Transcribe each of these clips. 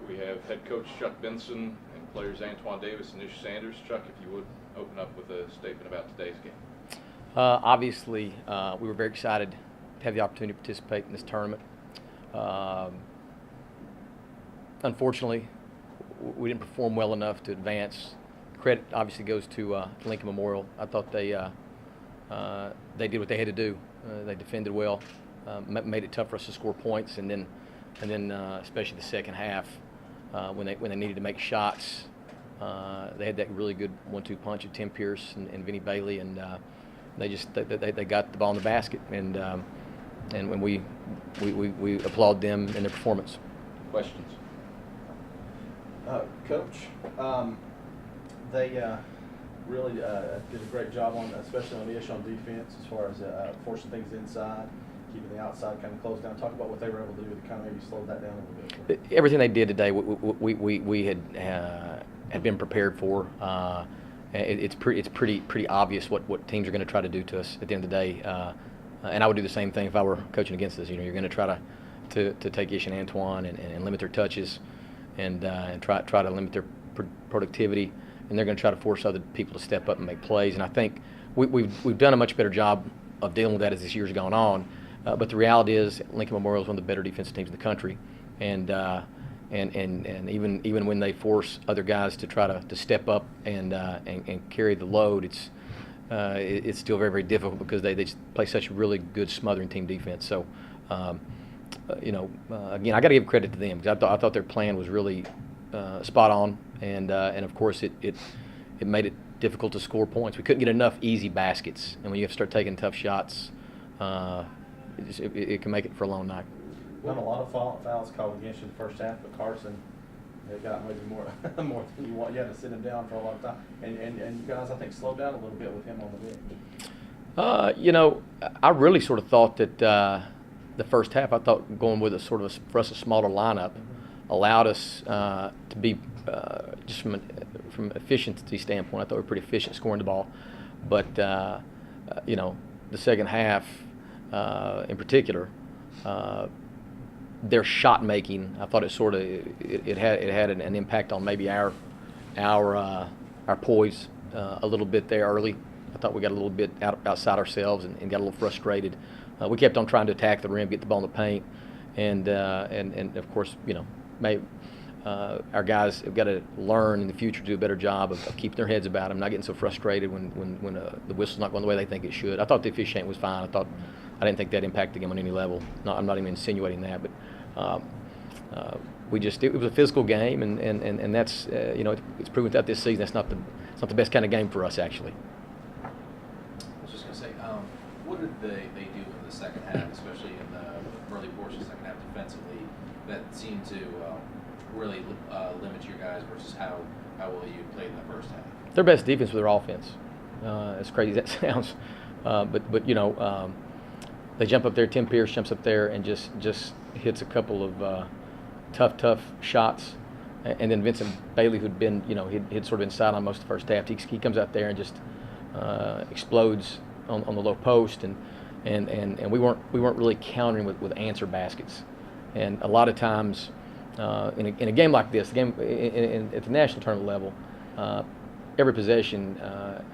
We have head coach Chuck Benson and players Antoine Davis and Ish Sanders. Chuck, if you would open up with a statement about today's game. Obviously, we were very excited to have the opportunity to participate in this tournament. Unfortunately, we didn't perform well enough to advance. Credit obviously goes to Lincoln Memorial. I thought they did what they had to do. They defended well, made it tough for us to score points, and then especially the second half when they needed to make shots, they had that really good 1-2 punch of Tim Pierce and Vinny Bailey, and they got the ball in the basket, and when we applaud them in their performance. Questions? Coach, they really did a great job on, especially on Ish on defense, as far as forcing things inside, keeping the outside kind of closed down. Talk about what they were able to do to kind of maybe slow that down a little bit. Everything they did today, we had been prepared for. It's pretty obvious what teams are going to try to do to us at the end of the day, and I would do the same thing if I were coaching against us. You know, you're going to try to take Ish and Antoine and limit their touches, and try to limit their productivity, and they're going to try to force other people to step up and make plays. And I think we've done a much better job of dealing with that as this year's gone on. But the reality is, Lincoln Memorial is one of the better defensive teams in the country, and even when they force other guys to try to step up and carry the load, it's still very, very difficult because they play such really good smothering team defense. So, again, I got to give credit to them because I thought their plan was really spot on, and of course it made it difficult to score points. We couldn't get enough easy baskets, and when you have to start taking tough shots, it can make it for a long night. Not a lot of fouls called against you in the first half, but Carson, they got maybe more than you want. You had to sit him down for a long time, and you guys, I think, slowed down a little bit with him on the bench. I really sort of thought that the first half, I thought going with for us a smaller lineup allowed us to be just from efficiency standpoint. I thought we were pretty efficient scoring the ball, but the second half in particular. Their shot making, I thought it had an impact on maybe our poise a little bit there early. I thought we got a little bit outside ourselves and got a little frustrated. We kept on trying to attack the rim, get the ball in the paint, and of course, our guys have got to learn in the future to do a better job of keeping their heads about them, not getting so frustrated when the whistle's not going the way they think it should. I thought the officiating was fine. I didn't think that impacted them on any level. I'm not even insinuating that, but it was a physical game, and that's it's proven that this season it's not the best kind of game for us actually. I was just going to say, what did they do in the second half, especially in the early portion of the second half defensively, that seemed to really limit your guys versus how well you played in the first half? Their best defense was their offense. As crazy as that sounds, but they jump up there. Tim Pierce jumps up there and just hits a couple of tough shots, and then Vincent Bailey, who'd been he'd sort of been silent most of the first half. He comes out there and just explodes on the low post, and we weren't really countering with answer baskets, and a lot of times in a game like this, at the national tournament level, every possession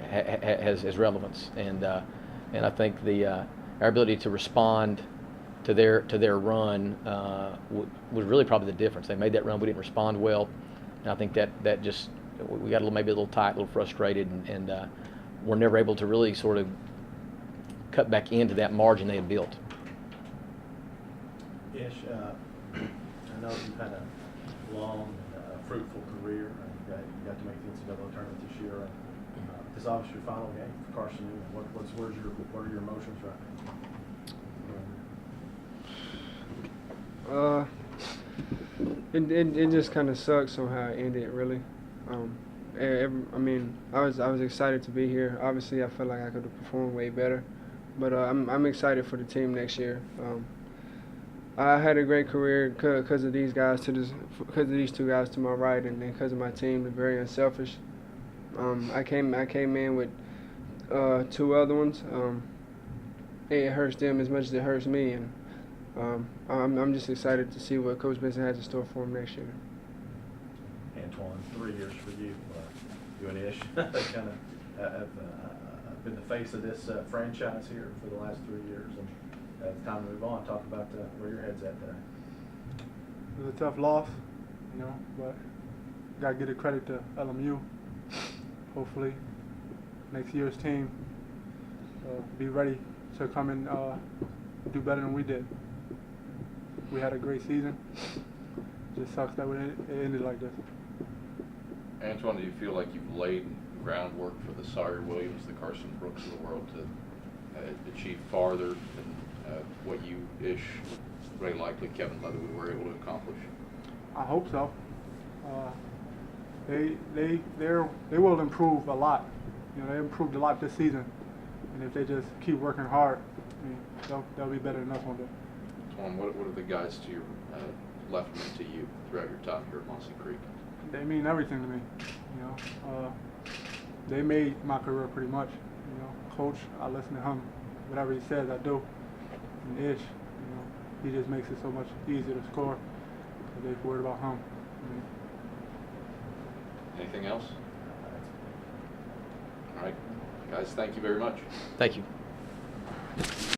has relevance, and I think our ability to respond to their run was really probably the difference. They made that run, we didn't respond well, and I think that just we got maybe a little tight, a little frustrated, and we're never able to really sort of cut back into that margin they had built. Ish, I know you've had a long, fruitful career. You got to make the NCAA tournament this year. This is obviously your final game for Carson-Newman. What are your emotions right now? It just kind of sucks on how it ended, really. I was excited to be here. Obviously, I felt like I could have performed way better, but I'm excited for the team next year. I had a great career because of these guys, because of these two guys to my right, and then because of my team. They're very unselfish. I came in with two other ones. It hurts them as much as it hurts me, and I'm just excited to see what Coach Benson has in store for him next year. Antoine, 3 years for you. You and Ish kind of have been the face of this franchise here for the last 3 years. And it's time to move on. Talk about where your head's at today. It was a tough loss, you know, but gotta give the credit to LMU. Hopefully, next year's team be ready to come and do better than we did. We had a great season. Just sucks that it ended like this. Antoine, do you feel like you've laid groundwork for the Sawyer Williams, the Carson Brooks of the world to achieve farther than what you, Ish, Ray Likely, Kevin Leatherwood were able to accomplish? I hope so. They will improve a lot. You know, they improved a lot this season, and if they just keep working hard, I mean, they'll be better than us one day. Antoine, what have the guys to your left meant to you throughout your time here at Mossy Creek? They mean everything to me. You know, they made my career pretty much. You know, Coach, I listen to him. Whatever he says, I do. And Ish, you know, he just makes it so much easier to score because they're worried about him. Anything else? All right, guys, thank you very much. Thank you.